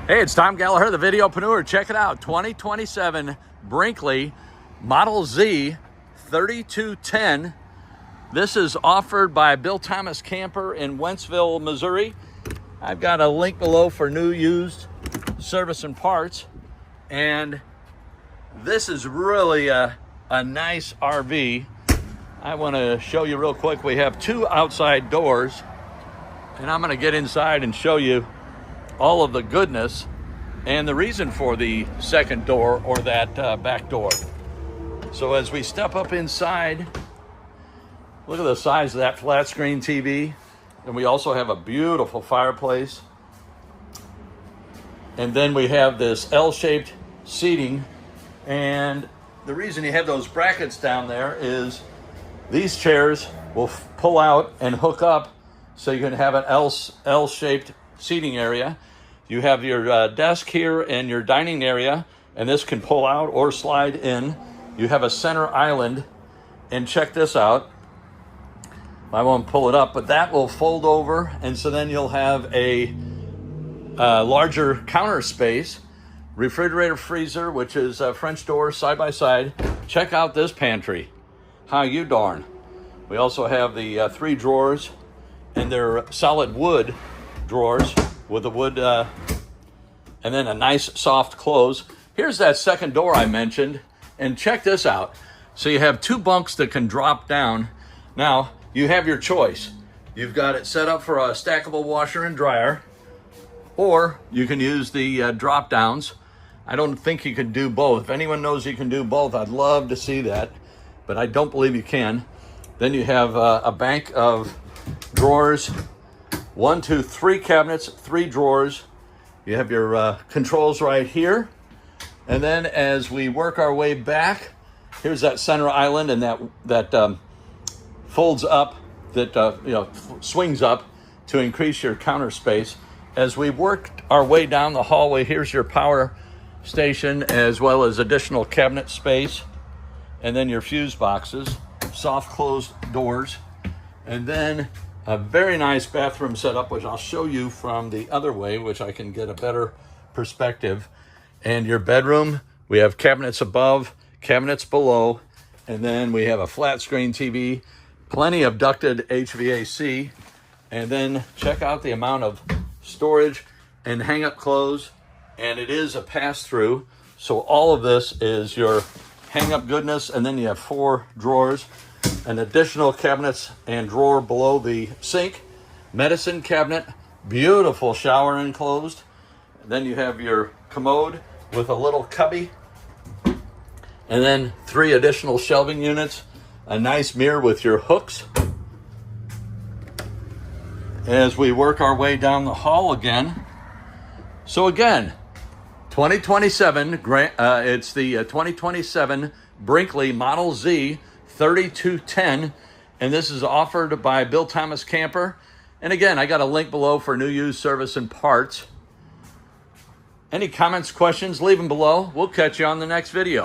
Hey, it's Tom Gallagher, the Videopreneur. Check it out, 2027 Brinkley Model Z 3210. This is offered by Bill Thomas Camper in Wentzville, Missouri. I've got a link below for new, used, service and parts. And this is really a nice RV. I want to show you real quick. We have two outside doors, and I'm going to get inside and show you all of the goodness and the reason for the second door, or that back door. So as we step up inside, look at the size of that flat screen TV. And we also have a beautiful fireplace. And then we have this L-shaped seating. And the reason you have those brackets down there is these chairs will pull out and hook up so you can have an L-shaped seating area. You have your desk here and your dining area, and this can pull out or slide in. You have a center island, and check this out. I won't pull it up, but that will fold over, and so then you'll have a larger counter space, refrigerator, freezer, which is French doors side by side. Check out this pantry. How you darn. We also have the three drawers, and they're solid wood drawers with a wood, and then a nice soft close. Here's that second door I mentioned, and check this out. So you have two bunks that can drop down. Now, you have your choice. You've got it set up for a stackable washer and dryer, or you can use the drop downs. I don't think you can do both. If anyone knows you can do both, I'd love to see that, but I don't believe you can. Then you have a bank of drawers, 1, 2, 3 cabinets, 3 drawers. You have your controls right here. And then as we work our way back, here's that center island, and that folds up, that swings up to increase your counter space. As we worked our way down the hallway, here's your power station, as well as additional cabinet space, and then your fuse boxes, soft closed doors, and then a very nice bathroom setup, which I'll show you from the other way, which I can get a better perspective. And your bedroom, we have cabinets above, cabinets below, and then we have a flat screen TV, plenty of ducted HVAC, and then check out the amount of storage and hang-up clothes, and it is a pass-through. So all of this is your hang-up goodness, and then you have 4 drawers, an additional cabinets and drawer below the sink, medicine cabinet, beautiful shower enclosed. And then you have your commode with a little cubby, and then 3 additional shelving units, a nice mirror with your hooks. As we work our way down the hall again. So again, 2027, it's the 2027 Brinkley Model Z 3210, and this is offered by Bill Thomas Camper. And again, I got a link below for new, used, service and parts. Any comments, questions, leave them below. We'll catch you on the next video.